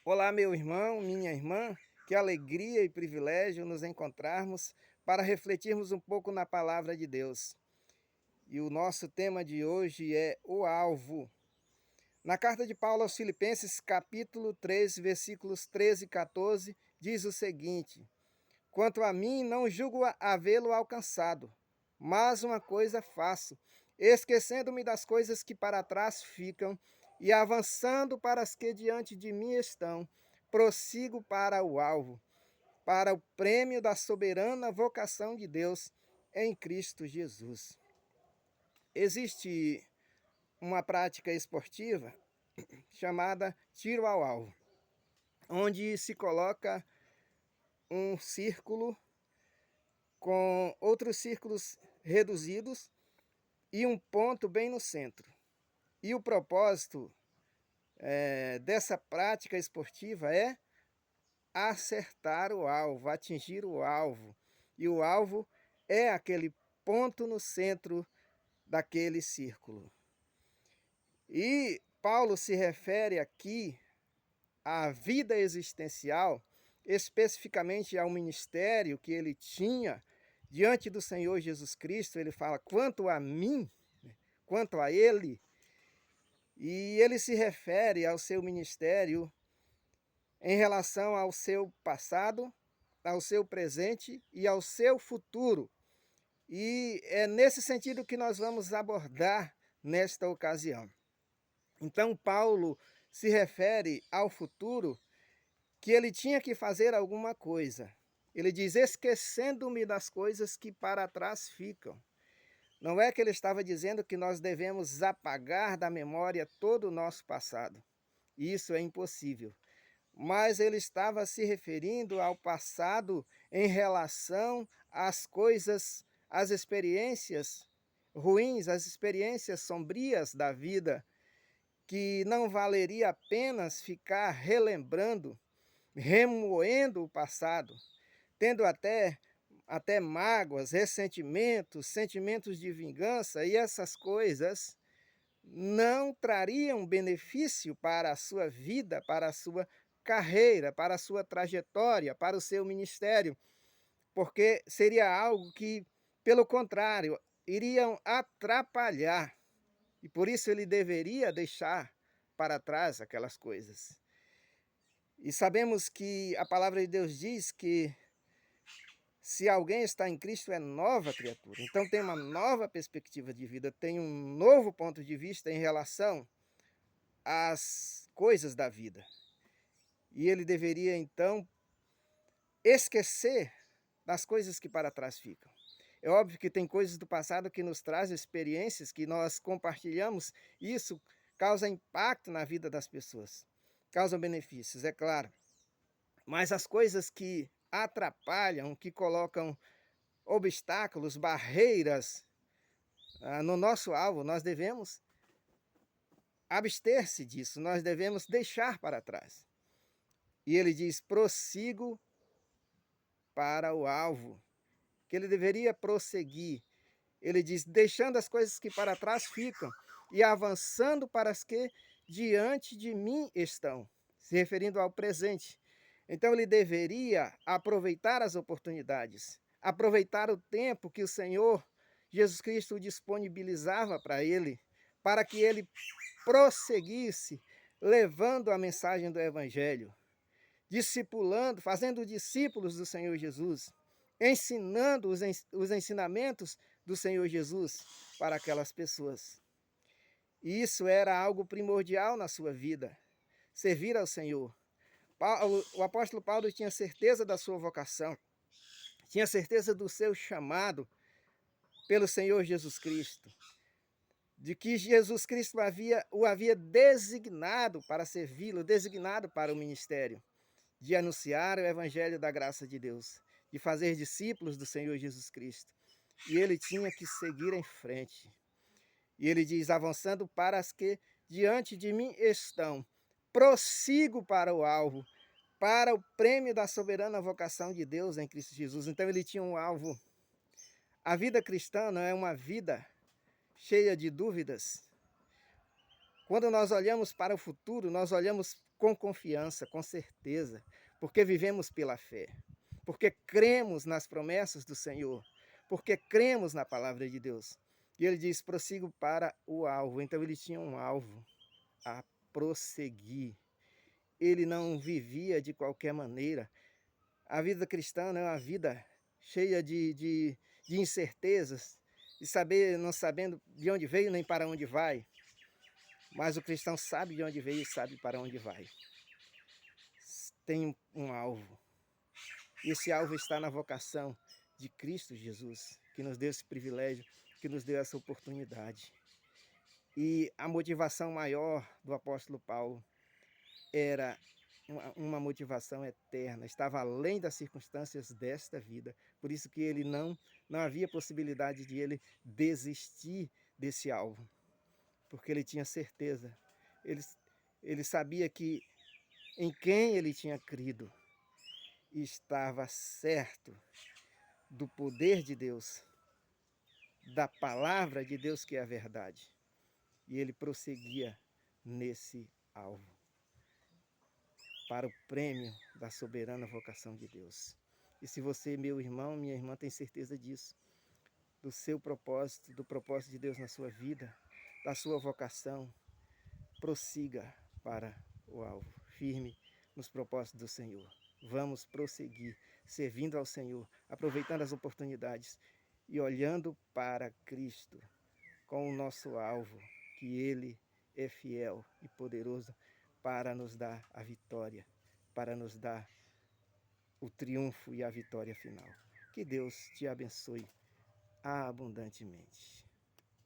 Olá, meu irmão, minha irmã, que alegria e privilégio nos encontrarmos para refletirmos um pouco na palavra de Deus. E o nosso tema de hoje é o alvo. Na carta de Paulo aos Filipenses, capítulo 3, versículos 13 e 14, diz o seguinte: Quanto a mim, não julgo havê-lo alcançado, mas uma coisa faço, esquecendo-me das coisas que para trás ficam e avançando para as que diante de mim estão, prossigo para o alvo, para o prêmio da soberana vocação de Deus em Cristo Jesus. Existe uma prática esportiva chamada tiro ao alvo, onde se coloca um círculo com outros círculos reduzidos e um ponto bem no centro. E o propósito dessa prática esportiva é acertar o alvo, atingir o alvo. E o alvo é aquele ponto no centro daquele círculo. E Paulo se refere aqui à vida existencial, especificamente ao ministério que ele tinha diante do Senhor Jesus Cristo. Ele fala: quanto a mim, quanto a ele, e ele se refere ao seu ministério em relação ao seu passado, ao seu presente e ao seu futuro. E é nesse sentido que nós vamos abordar nesta ocasião. Então, Paulo se refere ao futuro, que ele tinha que fazer alguma coisa. Ele diz: esquecendo-me das coisas que para trás ficam. Não é que ele estava dizendo que nós devemos apagar da memória todo o nosso passado. Isso é impossível. Mas ele estava se referindo ao passado em relação às coisas, às experiências ruins, às experiências sombrias da vida, que não valeria apenas ficar relembrando, remoendo o passado, tendo até mágoas, ressentimentos, sentimentos de vingança, e essas coisas não trariam benefício para a sua vida, para a sua carreira, para a sua trajetória, para o seu ministério, porque seria algo que, pelo contrário, iriam atrapalhar. E por isso ele deveria deixar para trás aquelas coisas. E sabemos que a palavra de Deus diz que se alguém está em Cristo é nova criatura. Então tem uma nova perspectiva de vida, tem um novo ponto de vista em relação às coisas da vida. E ele deveria então esquecer das coisas que para trás ficam. É óbvio que tem coisas do passado que nos trazem experiências que nós compartilhamos, e isso causa impacto na vida das pessoas, causa benefícios, é claro. Mas as coisas que atrapalham, que colocam obstáculos, barreiras no nosso alvo, nós devemos abster-se disso, nós devemos deixar para trás. E ele diz: prossigo para o alvo, que ele deveria prosseguir. Ele diz: deixando as coisas que para trás ficam e avançando para as que diante de mim estão, se referindo ao presente. Então ele deveria aproveitar as oportunidades, aproveitar o tempo que o Senhor Jesus Cristo disponibilizava para ele, para que ele prosseguisse levando a mensagem do Evangelho, discipulando, fazendo discípulos do Senhor Jesus, ensinando os ensinamentos do Senhor Jesus para aquelas pessoas. E isso era algo primordial na sua vida, servir ao Senhor. O apóstolo Paulo tinha certeza da sua vocação, tinha certeza do seu chamado pelo Senhor Jesus Cristo, de que Jesus Cristo o havia designado para servi-lo, designado para o ministério, de anunciar o evangelho da graça de Deus, de fazer discípulos do Senhor Jesus Cristo. E ele tinha que seguir em frente. E ele diz: avançando para as que diante de mim estão, prossigo para o alvo, para o prêmio da soberana vocação de Deus em Cristo Jesus. Então ele tinha um alvo. A vida cristã não é uma vida cheia de dúvidas. Quando nós olhamos para o futuro, nós olhamos com confiança, com certeza, porque vivemos pela fé, porque cremos nas promessas do Senhor, porque cremos na palavra de Deus. E ele diz: prossigo para o alvo. Então ele tinha um alvo a prosseguir. Ele não vivia de qualquer maneira. A vida cristã não é uma vida cheia de incertezas, de saber, não sabendo de onde veio nem para onde vai. Mas o cristão sabe de onde veio e sabe para onde vai. Tem um alvo. E esse alvo está na vocação de Cristo Jesus, que nos deu esse privilégio, que nos deu essa oportunidade. E a motivação maior do apóstolo Paulo era uma motivação eterna, estava além das circunstâncias desta vida. Por isso que ele não havia possibilidade de ele desistir desse alvo, porque ele tinha certeza, ele sabia que em quem ele tinha crido estava certo do poder de Deus, da palavra de Deus que é a verdade. E ele prosseguia nesse alvo, para o prêmio da soberana vocação de Deus. E se você, meu irmão, minha irmã, tem certeza disso, do seu propósito, do propósito de Deus na sua vida, da sua vocação, prossiga para o alvo, firme nos propósitos do Senhor. Vamos prosseguir, servindo ao Senhor, aproveitando as oportunidades e olhando para Cristo com o nosso alvo, que Ele é fiel e poderoso para nos dar a vitória, para nos dar o triunfo e a vitória final. Que Deus te abençoe abundantemente.